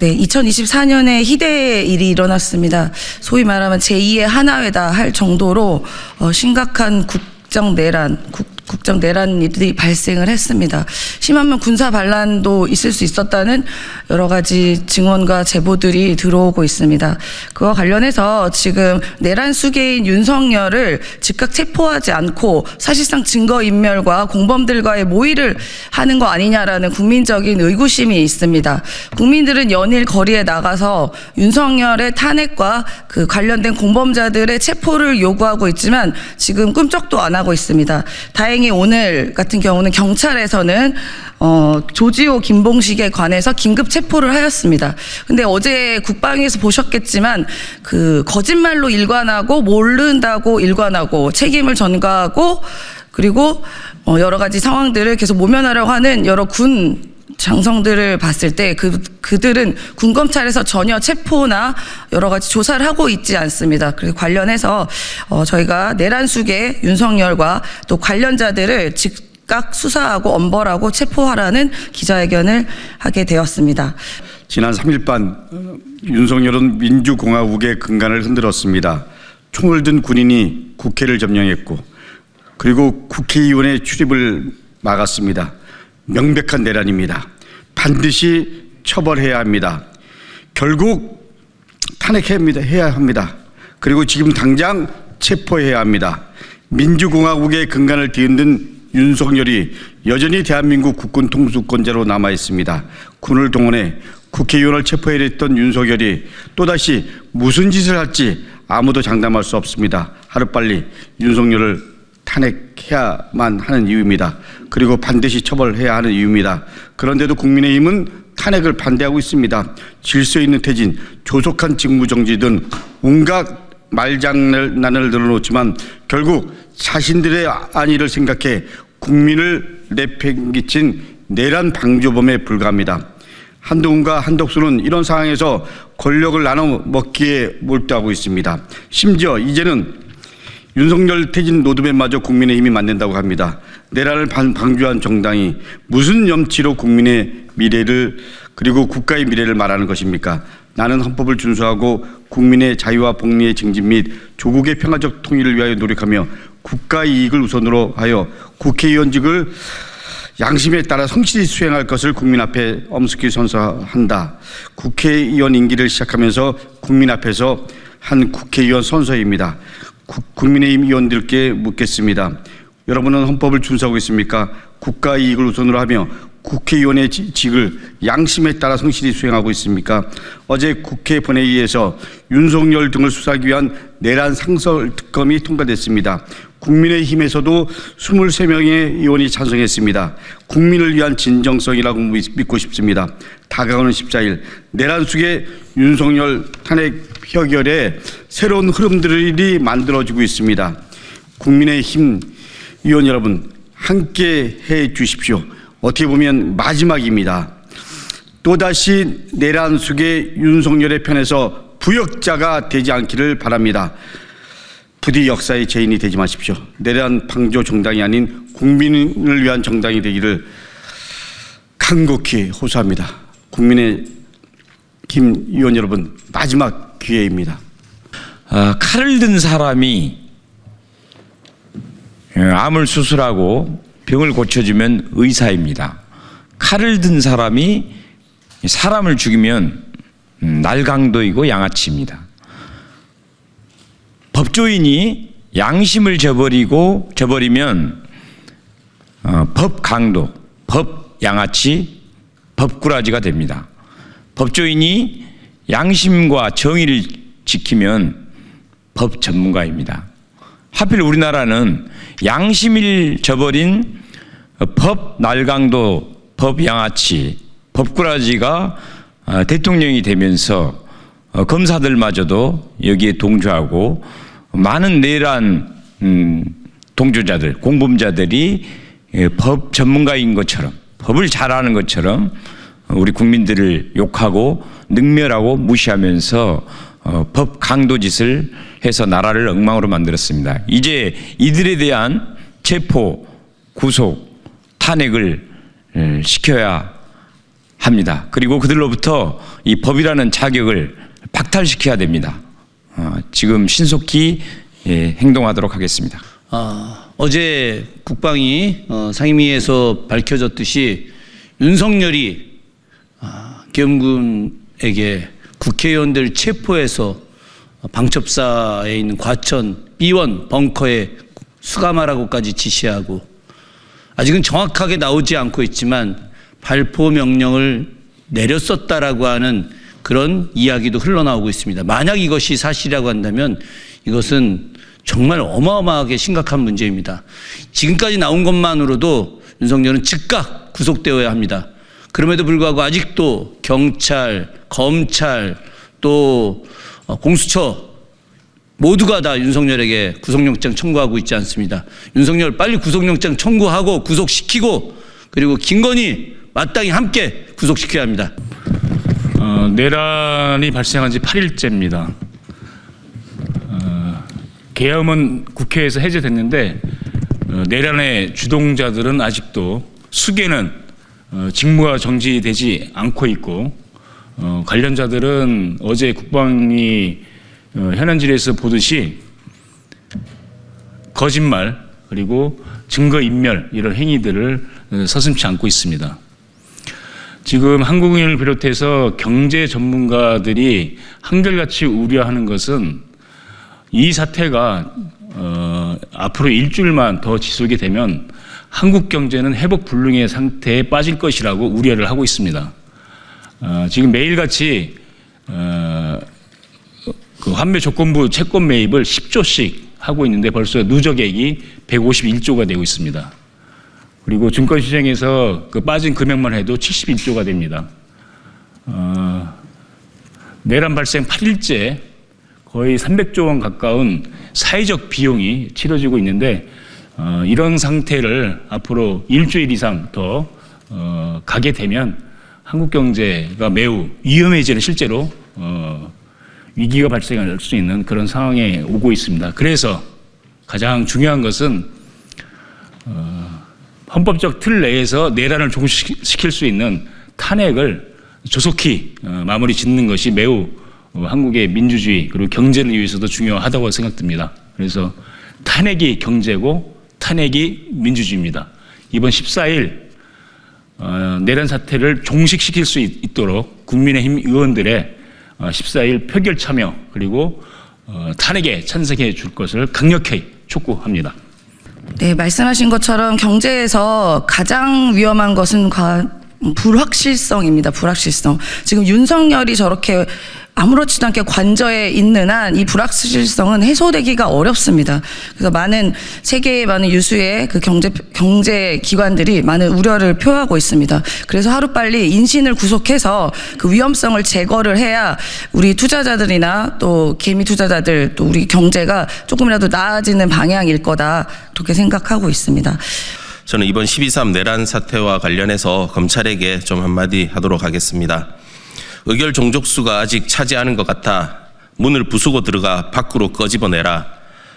네, 2024년에 희대의 일이 일어났습니다. 소위 말하면 제2의 하나회다 할 정도로 심각한 국정 내란 일이 발생을 했습니다. 심하면 군사 반란도 있을 수 있었다는 여러 가지 증언과 제보들이 들어오고 있습니다. 그와 관련해서 지금 내란 수괴인 윤석열을 즉각 체포하지 않고 사실상 증거인멸과 공범들과의 모의를 하는 거 아니냐라는 국민적인 의구심이 있습니다. 국민들은 연일 거리에 나가서 윤석열의 탄핵과 그 관련된 공범자들의 체포를 요구하고 있지만 지금 꿈쩍도 안 하고 있습니다. 다행히 오늘 같은 경우는 경찰에서는 조지호 김봉식에 관해서 긴급 체포를 하였습니다. 근데 어제 국방위에서 보셨겠지만 그 거짓말로 일관하고 모른다고 일관하고 책임을 전가하고 그리고 여러 가지 상황들을 계속 모면하려고 하는 여러 군 장성들을 봤을 때 그들은 군검찰에서 전혀 체포나 여러 가지 조사를 하고 있지 않습니다. 그래서 관련해서 저희가 내란 수괴 윤석열과 또 관련자들을 즉각 수사하고 엄벌하고 체포하라는 기자회견을 하게 되었습니다. 지난 3일 밤 윤석열은 민주공화국의 근간을 흔들었습니다. 총을 든 군인이 국회를 점령했고 그리고 국회의원의 출입을 막았습니다. 명백한 내란입니다. 반드시 처벌해야 합니다. 결국 탄핵해야 합니다. 그리고 지금 당장 체포해야 합니다. 민주공화국의 근간을 뒤흔든 윤석열이 여전히 대한민국 국군 통수권자로 남아 있습니다. 군을 동원해 국회의원을 체포해야 했던 윤석열이 또다시 무슨 짓을 할지 아무도 장담할 수 없습니다. 하루빨리 윤석열을 탄핵해야만 하는 이유입니다. 그리고 반드시 처벌해야 하는 이유입니다. 그런데도 국민의힘은 탄핵을 반대하고 있습니다. 질서 있는 퇴진, 조속한 직무정지 등 온갖 말장난을 늘어놓지만 결국 자신들의 안위를 생각해 국민을 내팽개친 내란 방조범에 불과합니다. 한동훈과 한덕수는 이런 상황에서 권력을 나눠 먹기에 몰두하고 있습니다. 심지어 이제는 윤석열 퇴진 로드맵마저 국민의힘이 만든다고 합니다. 내란을 방조한 정당이 무슨 염치로 국민의 미래를 그리고 국가의 미래를 말하는 것입니까? 나는 헌법을 준수하고 국민의 자유와 복리의 증진 및 조국의 평화적 통일을 위하여 노력하며 국가의 이익을 우선으로 하여 국회의원직을 양심에 따라 성실히 수행할 것을 국민 앞에 엄숙히 선서한다. 국회의원 임기를 시작하면서 국민 앞에서 한 국회의원 선서입니다. 국민의힘 의원들께 묻겠습니다. 여러분은 헌법을 준수하고 있습니까? 국가의 이익을 우선으로 하며 국회의원의 직을 양심에 따라 성실히 수행하고 있습니까? 어제 국회 본회의에서 윤석열 등을 수사하기 위한 내란 상설 특검이 통과됐습니다. 국민의힘에서도 23명의 의원이 찬성했습니다. 국민을 위한 진정성이라고 믿고 싶습니다. 다가오는 14일 내란 속에 윤석열 탄핵 표결에 새로운 흐름들이 만들어지고 있습니다. 국민의힘 의원 여러분 함께 해 주십시오. 어떻게 보면 마지막입니다. 또다시 내란 속에 윤석열의 편에서 부역자가 되지 않기를 바랍니다. 부디 역사의 죄인이 되지 마십시오. 내란 방조 정당이 아닌 국민을 위한 정당이 되기를 간곡히 호소합니다. 국민의힘 의원 여러분 마지막 기회입니다. 칼을 든 사람이 암을 수술하고 병을 고쳐주면 의사입니다. 칼을 든 사람이 사람을 죽이면 날강도이고 양아치입니다. 법조인이 양심을 저버리면 법강도, 법양아치, 법꾸라지가 됩니다. 법조인이 양심과 정의를 지키면 법 전문가입니다. 하필 우리나라는 양심을 저버린 법 날강도, 법 양아치, 법꾸라지가 대통령이 되면서 검사들마저도 여기에 동조하고 많은 내란 동조자들, 공범자들이 법 전문가인 것처럼 법을 잘 아는 것처럼 우리 국민들을 욕하고 능멸하고 무시하면서 법 강도짓을 해서 나라를 엉망으로 만들었습니다. 이제 이들에 대한 체포, 구속, 탄핵을 시켜야 합니다. 그리고 그들로부터 이 법이라는 자격을 박탈시켜야 됩니다. 지금 신속히 행동하도록 하겠습니다. 어제 국방위 상임위에서 밝혀졌듯이 윤석열이 계엄군에게 국회의원들 체포해서 방첩사에 있는 과천 B1 벙커에 수감하라고까지 지시하고 아직은 정확하게 나오지 않고 있지만 발포 명령을 내렸었다라고 하는 그런 이야기도 흘러나오고 있습니다. 만약 이것이 사실이라고 한다면 이것은 정말 어마어마하게 심각한 문제입니다. 지금까지 나온 것만으로도 윤석열은 즉각 구속되어야 합니다. 그럼에도 불구하고 아직도 경찰, 검찰, 또 공수처 모두가 다 윤석열에게 구속영장 청구하고 있지 않습니다. 윤석열 빨리 구속영장 청구하고 구속시키고 그리고 김건희 마땅히 함께 구속시켜야 합니다. 내란이 발생한 지 8일째입니다. 계엄은 국회에서 해제됐는데 내란의 주동자들은 아직도 수개는 직무가 정지되지 않고 있고 관련자들은 어제 국방위 현안질에서 보듯이 거짓말 그리고 증거인멸 이런 행위들을 서슴지 않고 있습니다. 지금 한국인을 비롯해서 경제 전문가들이 한결같이 우려하는 것은 이 사태가 앞으로 일주일만 더 지속이 되면 한국 경제는 회복 불능의 상태에 빠질 것이라고 우려를 하고 있습니다. 지금 매일같이 그 환매 조건부 채권 매입을 10조씩 하고 있는데 벌써 누적액이 151조가 되고 있습니다. 그리고 증권시장에서 그 빠진 금액만 해도 71조가 됩니다. 내란 발생 8일째 거의 300조 원 가까운 사회적 비용이 치러지고 있는데 이런 상태를 앞으로 일주일 이상 더 가게 되면 한국 경제가 매우 위험해지는 실제로 위기가 발생할 수 있는 그런 상황에 오고 있습니다. 그래서 가장 중요한 것은 헌법적 틀 내에서 내란을 종식시킬 수 있는 탄핵을 조속히 마무리 짓는 것이 매우 한국의 민주주의 그리고 경제를 위해서도 중요하다고 생각됩니다. 그래서 탄핵이 경제고 탄핵이 민주주의입니다. 이번 14일 내란 사태를 종식시킬 수 있도록 국민의힘 의원들의 14일 표결 참여 그리고 탄핵에 찬성해 줄 것을 강력히 촉구합니다. 네, 말씀하신 것처럼 경제에서 가장 위험한 것은 불확실성입니다. 불확실성. 지금 윤석열이 저렇게 아무렇지도 않게 관저에 있는 한 이 불확실성은 해소되기가 어렵습니다. 그래서 세계의 많은 유수의 그 경제 기관들이 많은 우려를 표하고 있습니다. 그래서 하루빨리 인신을 구속해서 그 위험성을 제거를 해야 우리 투자자들이나 또 개미 투자자들 또 우리 경제가 조금이라도 나아지는 방향일 거다 그렇게 생각하고 있습니다. 저는 이번 12.3 내란 사태와 관련해서 검찰에게 좀 한마디 하도록 하겠습니다. 의결 종족수가 아직 차지 않은 것 같아 문을 부수고 들어가 밖으로 꺼집어내라.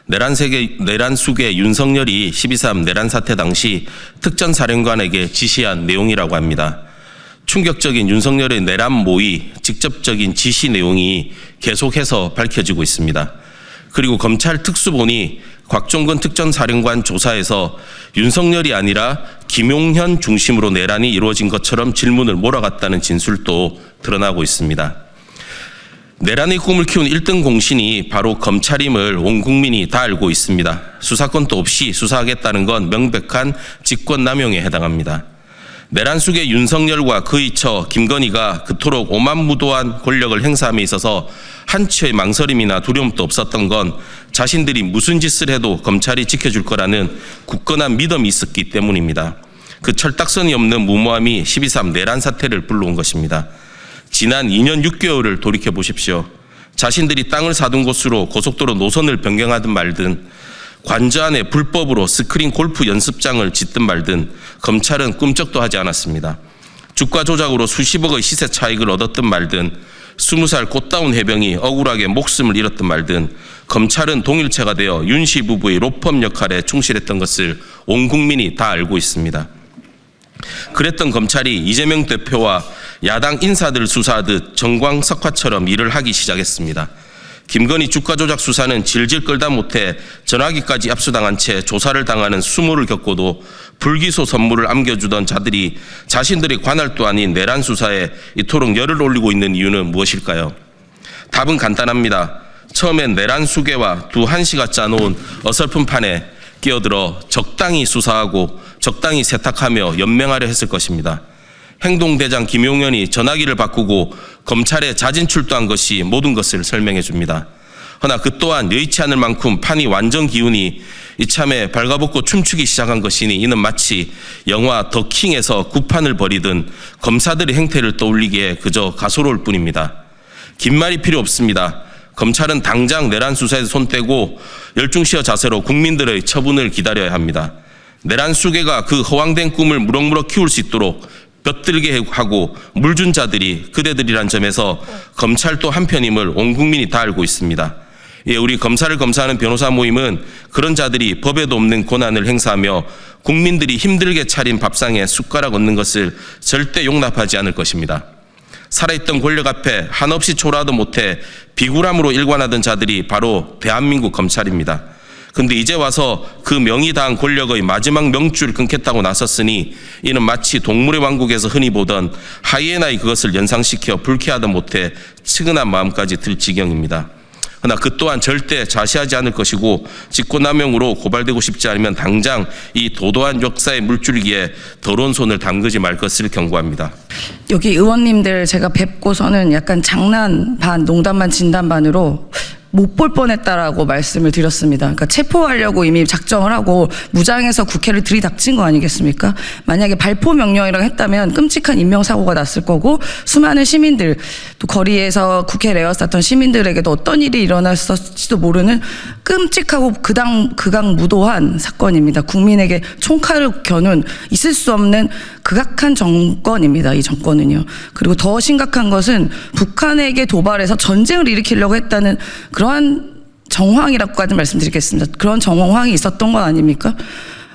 내란 수계 윤석열이 12.3 내란 사태 당시 특전사령관에게 지시한 내용이라고 합니다. 충격적인 윤석열의 내란 모의, 직접적인 지시 내용이 계속해서 밝혀지고 있습니다. 그리고 검찰 특수본이 곽종근 특전사령관 조사에서 윤석열이 아니라 김용현 중심으로 내란이 이루어진 것처럼 질문을 몰아갔다는 진술도 드러나고 있습니다. 내란의 꿈을 키운 1등 공신이 바로 검찰임을 온 국민이 다 알고 있습니다. 수사권도 없이 수사하겠다는 건 명백한 직권남용에 해당합니다. 내란 속의 윤석열과 그의 처 김건희가 그토록 오만무도한 권력을 행사함에 있어서 한치의 망설임이나 두려움도 없었던 건 자신들이 무슨 짓을 해도 검찰이 지켜줄 거라는 굳건한 믿음이 있었기 때문입니다. 그 철딱선이 없는 무모함이 12.3 내란 사태를 불러온 것입니다. 지난 2년 6개월을 돌이켜 보십시오. 자신들이 땅을 사둔 곳으로 고속도로 노선을 변경하든 말든 관저 안에 불법으로 스크린 골프 연습장을 짓든 말든 검찰은 꿈쩍도 하지 않았습니다. 주가 조작으로 수십억의 시세 차익을 얻었든 말든 20살 꽃다운 해병이 억울하게 목숨을 잃었든 말든 검찰은 동일체가 되어 윤씨 부부의 로펌 역할에 충실했던 것을 온 국민이 다 알고 있습니다. 그랬던 검찰이 이재명 대표와 야당 인사들 수사하듯 정광석화처럼 일을 하기 시작했습니다. 김건희 주가 조작 수사는 질질 끌다 못해 전화기까지 압수당한 채 조사를 당하는 수모를 겪고도 불기소 선물을 안겨주던 자들이 자신들의 관할도 아닌 내란 수사에 이토록 열을 올리고 있는 이유는 무엇일까요? 답은 간단합니다. 처음엔 내란 수괴와 두 한시가 짜놓은 어설픈 판에 끼어들어 적당히 수사하고 적당히 세탁하며 연명하려 했을 것입니다. 행동대장 김용현이 전화기를 바꾸고 검찰에 자진 출두한 것이 모든 것을 설명해 줍니다. 허나 그 또한 여의치 않을 만큼 판이 완전 기운이 이참에 발가벗고 춤추기 시작한 것이니 이는 마치 영화 더 킹에서 구판을 벌이던 검사들의 행태를 떠올리기에 그저 가소로울 뿐입니다. 긴 말이 필요 없습니다. 검찰은 당장 내란 수사에서 손 떼고 열중시어 자세로 국민들의 처분을 기다려야 합니다. 내란 수괴가 그 허황된 꿈을 무럭무럭 키울 수 있도록 볕들게 하고 물준 자들이 그대들이란 점에서 검찰도 한편임을 온 국민이 다 알고 있습니다. 예, 우리 검사를 검사하는 변호사 모임은 그런 자들이 법에도 없는 권한을 행사하며 국민들이 힘들게 차린 밥상에 숟가락 얹는 것을 절대 용납하지 않을 것입니다. 살아있던 권력 앞에 한없이 초라하도 못해 비굴함으로 일관하던 자들이 바로 대한민국 검찰입니다. 근데 이제 와서 그 명이 다한 권력의 마지막 명줄을 끊겠다고 나섰으니 이는 마치 동물의 왕국에서 흔히 보던 하이에나의 그것을 연상시켜 불쾌하다 못해 측은한 마음까지 들 지경입니다. 그러나 그 또한 절대 자시하지 않을 것이고 직권남용으로 고발되고 싶지 않으면 당장 이 도도한 역사의 물줄기에 더러운 손을 담그지 말 것을 경고합니다. 여기 의원님들 제가 뵙고서는 약간 장난 반, 농담 반, 진담 반으로 못 볼 뻔했다라고 말씀을 드렸습니다. 그러니까 체포하려고 이미 작정을 하고 무장해서 국회를 들이닥친 거 아니겠습니까? 만약에 발포 명령이라고 했다면 끔찍한 인명사고가 났을 거고 수많은 시민들 또 거리에서 국회를 에워쌌던 시민들에게도 어떤 일이 일어났을지도 모르는 끔찍하고 극악무도한 사건입니다. 국민에게 총칼을 겨눈 있을 수 없는 극악한 정권입니다. 이 정권은요. 그리고 더 심각한 것은 북한에게 도발해서 전쟁을 일으키려고 했다는 그러한 정황이라고까지 말씀드리겠습니다. 그런 정황이 있었던 건 아닙니까?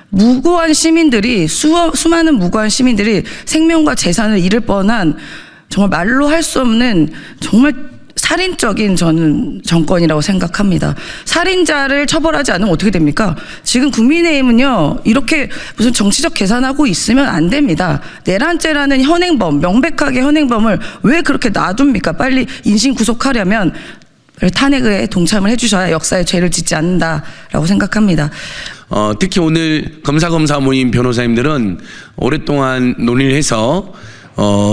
무고한 시민들이 수많은 무고한 시민들이 생명과 재산을 잃을 뻔한 정말 말로 할 수 없는 정말 살인적인 저는 정권이라고 생각합니다. 살인자를 처벌하지 않으면 어떻게 됩니까? 지금 국민의힘은요 이렇게 무슨 정치적 계산하고 있으면 안 됩니다. 내란죄라는 현행범, 명백하게 현행범을 왜 그렇게 놔둡니까? 빨리 인신 구속하려면 탄핵에 동참을 해주셔야 역사에 죄를 짓지 않는다라고 생각합니다. 특히 오늘 검사 모임 변호사님들은 오랫동안 논의를 해서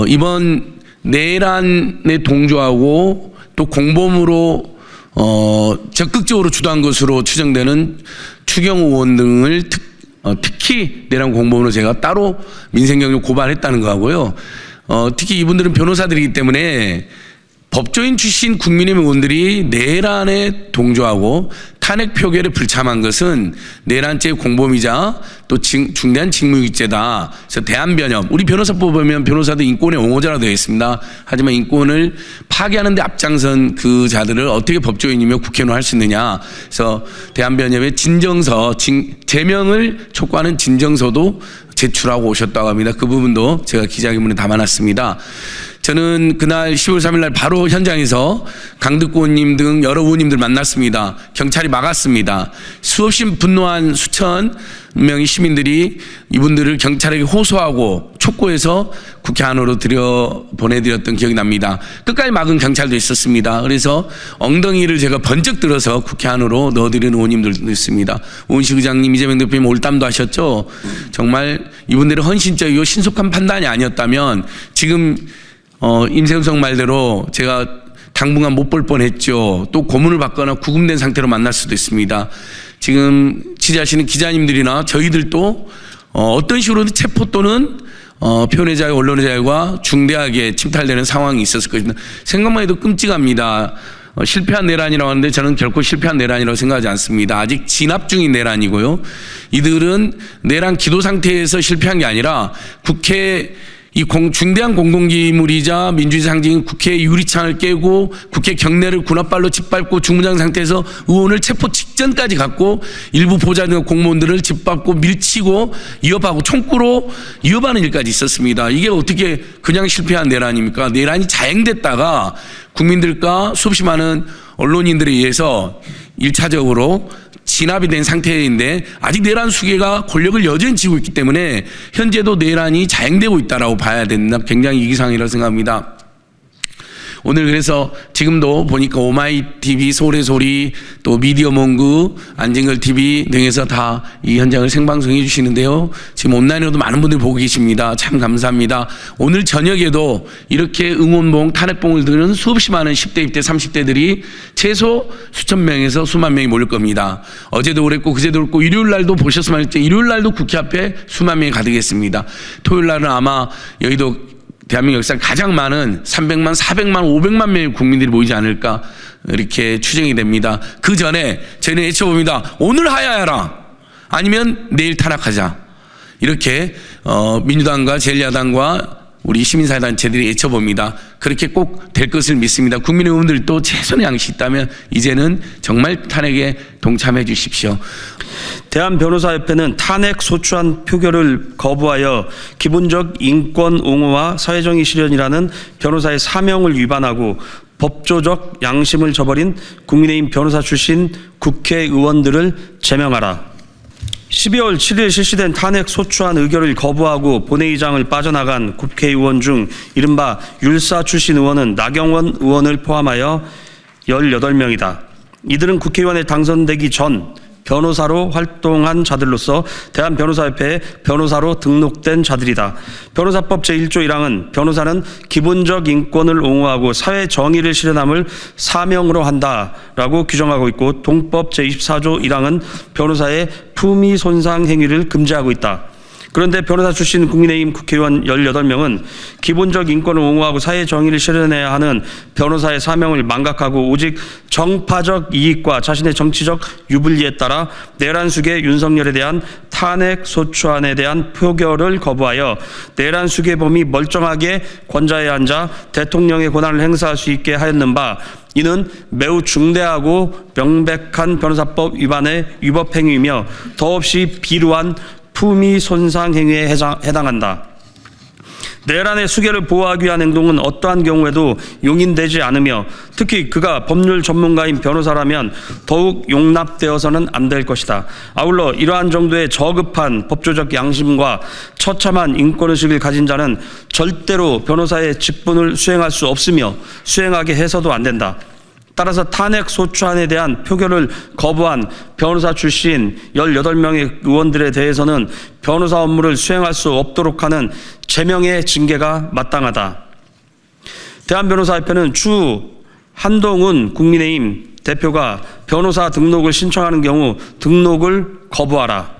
이번 내란에 동조하고 또 공범으로 적극적으로 주도한 것으로 추정되는 추경호 의원 등을 특히 내란 공범으로 제가 따로 민생경력 고발했다는 거하고요. 특히 이분들은 변호사들이기 때문에 법조인 출신 국민의힘 의원들이 내란에 동조하고 탄핵 표결에 불참한 것은 내란죄 공범이자 또 중대한 직무유기죄다. 그래서 대한변협, 우리 변호사법 보면 변호사도 인권의 옹호자로 되어 있습니다. 하지만 인권을 파괴하는 데 앞장선 그 자들을 어떻게 법조인이며 국회의원 할 수 있느냐. 그래서 대한변협의 진정서, 제명을 촉구하는 진정서도 제출하고 오셨다고 합니다. 그 부분도 제가 기자회견문에 담아놨습니다. 저는 그날 10월 3일 날 바로 현장에서 강득구 의원님 등 여러 의원님들 만났습니다. 경찰이 막았습니다. 수없이 분노한 수천 명의 시민들이 이분들을 경찰에게 호소하고 촉구해서 국회 안으로 보내드렸던 기억이 납니다. 끝까지 막은 경찰도 있었습니다. 그래서 엉덩이를 제가 번쩍 들어서 국회 안으로 넣어드리는 의원님들도 있습니다. 우은식 의장님, 이재명 대표님 올담도 하셨죠. 정말 이분들의 헌신적이고 신속한 판단이 아니었다면 지금 임세훈 말대로 제가 당분간 못 볼 뻔했죠. 또 고문을 받거나 구금된 상태로 만날 수도 있습니다. 지금 취재하시는 기자님들이나 저희들도 어떤 식으로든 체포 또는 표현의 자유, 언론의 자유가 중대하게 침탈되는 상황이 있었을 것입니다. 생각만 해도 끔찍합니다. 실패한 내란이라고 하는데 저는 결코 실패한 내란이라고 생각하지 않습니다. 아직 진압 중인 내란이고요. 이들은 내란 기도 상태에서 실패한 게 아니라 국회 이 중대한 공공기물이자 민주주의 상징인 국회 유리창을 깨고 국회 경내를 군홧발로 짓밟고 중무장 상태에서 의원을 체포 직전까지 갔고 일부 보좌관 공무원들을 짓밟고 밀치고 위협하고 총구로 위협하는 일까지 있었습니다. 이게 어떻게 그냥 실패한 내란입니까? 내란이 자행됐다가 국민들과 수없이 많은 언론인들에 의해서 1차적으로 진압이 된 상태인데 아직 내란 수계가 권력을 여전히 쥐고 있기 때문에 현재도 내란이 자행되고 있다라고 봐야 된다. 굉장히 위기상이라고 생각합니다. 오늘 그래서 지금도 보니까 오마이TV, 서울의 소리, 또 미디어몽구, 안진걸TV 등에서 다 이 현장을 생방송해 주시는데요. 지금 온라인으로도 많은 분들이 보고 계십니다. 참 감사합니다. 오늘 저녁에도 이렇게 응원봉, 탄핵봉을 드는 수없이 많은 10대, 20대, 30대들이 최소 수천 명에서 수만 명이 몰릴 겁니다. 어제도 그랬고 그제도 그랬고 일요일 날도 보셨으면 했죠. 일요일 날도 국회 앞에 수만 명이 가득했습니다. 토요일 날은 아마 여의도 대한민국 역사상 가장 많은 300만, 400만, 500만 명의 국민들이 모이지 않을까 이렇게 추정이 됩니다. 그 전에 저희는 외쳐봅니다. 오늘 하야하라. 아니면 내일 탄핵하자. 이렇게 민주당과 제1야당과 우리 시민사회단체들이 외쳐봅니다. 그렇게 꼭 될 것을 믿습니다. 국민의원들도 최선의 양식이 있다면 이제는 정말 탄핵에 동참해 주십시오. 대한변호사협회는 탄핵 소추안 표결을 거부하여 기본적 인권 옹호와 사회정의 실현이라는 변호사의 사명을 위반하고 법조적 양심을 저버린 국민의힘 변호사 출신 국회의원들을 제명하라. 12월 7일 실시된 탄핵 소추안 의결을 거부하고 본회의장을 빠져나간 국회의원 중 이른바 율사 출신 의원은 나경원 의원을 포함하여 18명이다. 이들은 국회의원에 당선되기 전 변호사로 활동한 자들로서 대한변호사협회에 변호사로 등록된 자들이다. 변호사법 제1조 1항은 변호사는 기본적 인권을 옹호하고 사회 정의를 실현함을 사명으로 한다라고 규정하고 있고 동법 제24조 1항은 변호사의 품위 손상 행위를 금지하고 있다. 그런데 변호사 출신 국민의힘 국회의원 18명은 기본적 인권을 옹호하고 사회 정의를 실현해야 하는 변호사의 사명을 망각하고 오직 정파적 이익과 자신의 정치적 유불리에 따라 내란 수계 윤석열에 대한 탄핵 소추안에 대한 표결을 거부하여 내란 수계범이 멀쩡하게 권좌에 앉아 대통령의 권한을 행사할 수 있게 하였는 바 이는 매우 중대하고 명백한 변호사법 위반의 위법 행위이며 더없이 비루한 품위 손상 행위에 해당한다. 내란의 수계를 보호하기 위한 행동은 어떠한 경우에도 용인되지 않으며 특히 그가 법률 전문가인 변호사라면 더욱 용납되어서는 안 될 것이다. 아울러 이러한 정도의 저급한 법조적 양심과 처참한 인권의식을 가진 자는 절대로 변호사의 직분을 수행할 수 없으며 수행하게 해서도 안 된다. 따라서 탄핵 소추안에 대한 표결을 거부한 변호사 출신 18명의 의원들에 대해서는 변호사 업무를 수행할 수 없도록 하는 제명의 징계가 마땅하다. 대한변호사협회는 추후 한동훈 국민의힘 대표가 변호사 등록을 신청하는 경우 등록을 거부하라.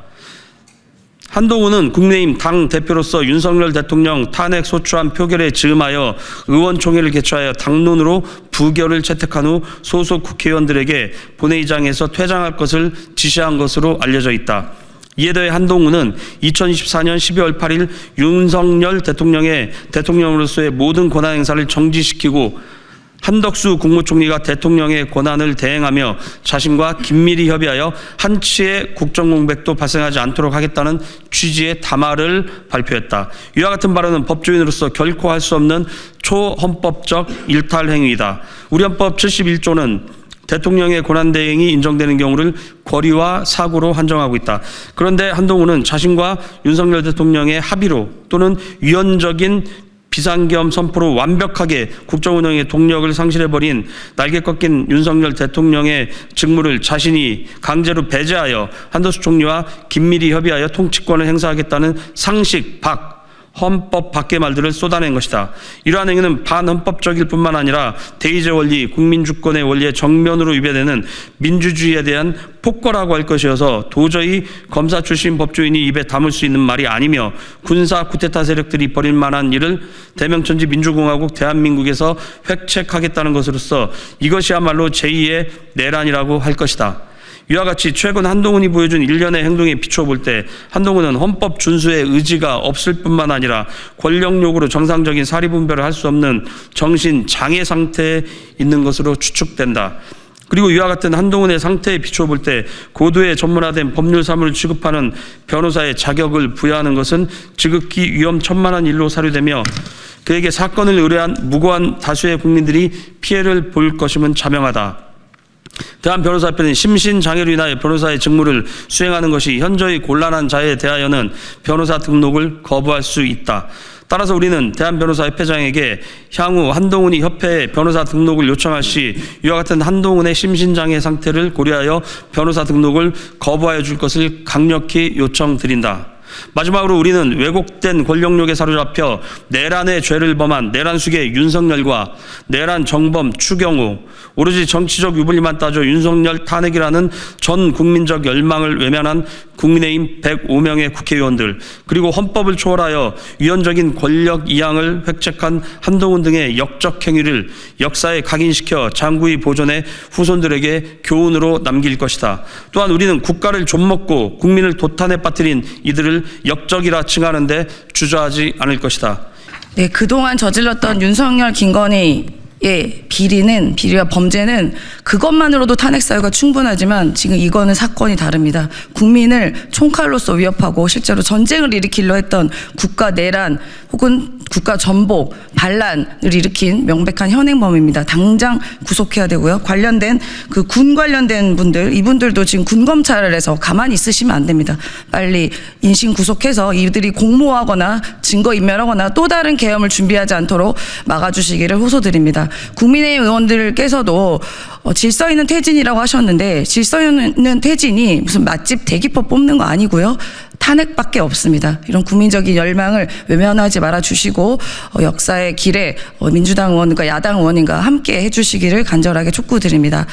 한동훈은 국민의힘 당 대표로서 윤석열 대통령 탄핵 소추안 표결에 즈음하여 의원총회를 개최하여 당론으로 부결을 채택한 후 소속 국회의원들에게 본회의장에서 퇴장할 것을 지시한 것으로 알려져 있다. 이에 더해 한동훈은 2024년 12월 8일 윤석열 대통령으로서의 모든 권한 행사를 정지시키고 한덕수 국무총리가 대통령의 권한을 대행하며 자신과 긴밀히 협의하여 한치의 국정공백도 발생하지 않도록 하겠다는 취지의 담화를 발표했다. 이와 같은 발언은 법조인으로서 결코 할 수 없는 초헌법적 일탈 행위이다. 우리 헌법 71조는 대통령의 권한 대행이 인정되는 경우를 권리와 사고로 한정하고 있다. 그런데 한동훈은 자신과 윤석열 대통령의 합의로 또는 위헌적인 비상겸 선포로 완벽하게 국정운영의 동력을 상실해버린 날개 꺾인 윤석열 대통령의 직무를 자신이 강제로 배제하여 한덕수 총리와 긴밀히 협의하여 통치권을 행사하겠다는 상식 밖 헌법 밖의 말들을 쏟아낸 것이다. 이러한 행위는 반헌법적일 뿐만 아니라 대의제 원리, 국민주권의 원리에 정면으로 위배되는 민주주의에 대한 폭거라고 할 것이어서 도저히 검사 출신 법조인이 입에 담을 수 있는 말이 아니며 군사 쿠데타 세력들이 벌일 만한 일을 대명천지 민주공화국 대한민국에서 획책하겠다는 것으로서 이것이야말로 제2의 내란이라고 할 것이다. 이와 같이 최근 한동훈이 보여준 일련의 행동에 비춰볼 때 한동훈은 헌법 준수의 의지가 없을 뿐만 아니라 권력욕으로 정상적인 사리분별을 할 수 없는 정신 장애 상태에 있는 것으로 추측된다. 그리고 이와 같은 한동훈의 상태에 비춰볼 때 고도의 전문화된 법률 사무를 취급하는 변호사의 자격을 부여하는 것은 지극히 위험천만한 일로 사료되며 그에게 사건을 의뢰한 무고한 다수의 국민들이 피해를 볼 것임은 자명하다. 대한변호사협회는 심신장애로 인하여 변호사의 직무를 수행하는 것이 현저히 곤란한 자에 대하여는 변호사 등록을 거부할 수 있다. 따라서 우리는 대한변호사협회장에게 향후 한동훈이 협회에 변호사 등록을 요청할 시 이와 같은 한동훈의 심신장애 상태를 고려하여 변호사 등록을 거부하여 줄 것을 강력히 요청드린다. 마지막으로 우리는 왜곡된 권력욕에 사로잡혀 내란의 죄를 범한 내란숙의 윤석열과 내란 정범 추경호, 오로지 정치적 유불리만 따져 윤석열 탄핵이라는 전 국민적 열망을 외면한 국민의힘 105명의 국회의원들, 그리고 헌법을 초월하여 위헌적인 권력 이양을 획책한 한동훈 등의 역적 행위를 역사에 각인시켜 장구히 보존해 후손들에게 교훈으로 남길 것이다. 또한 우리는 국가를 좀먹고 국민을 도탄에 빠뜨린 이들을 역적이라 칭하는데 주저하지 않을 것이다. 네, 그동안 저질렀던 윤석열, 김건희의 비리와 범죄는 그것만으로도 탄핵 사유가 충분하지만 지금 이거는 사건이 다릅니다. 국민을 총칼로서 위협하고 실제로 전쟁을 일으키려 했던 국가 내란 혹은 국가 전복, 반란을 일으킨 명백한 현행범입니다. 당장 구속해야 되고요. 관련된 그 군 관련된 분들, 이분들도 지금 군 검찰을 해서 가만히 있으시면 안 됩니다. 빨리 인신 구속해서 이들이 공모하거나 증거 인멸하거나 또 다른 계엄을 준비하지 않도록 막아주시기를 호소드립니다. 국민의힘 의원들께서도 질서 있는 퇴진이라고 하셨는데 질서 있는 퇴진이 무슨 맛집 대기표 뽑는 거 아니고요. 탄핵밖에 없습니다. 이런 국민적인 열망을 외면하지 말아주시고 역사의 길에 민주당 의원과 야당 의원님과 함께 해주시기를 간절하게 촉구드립니다.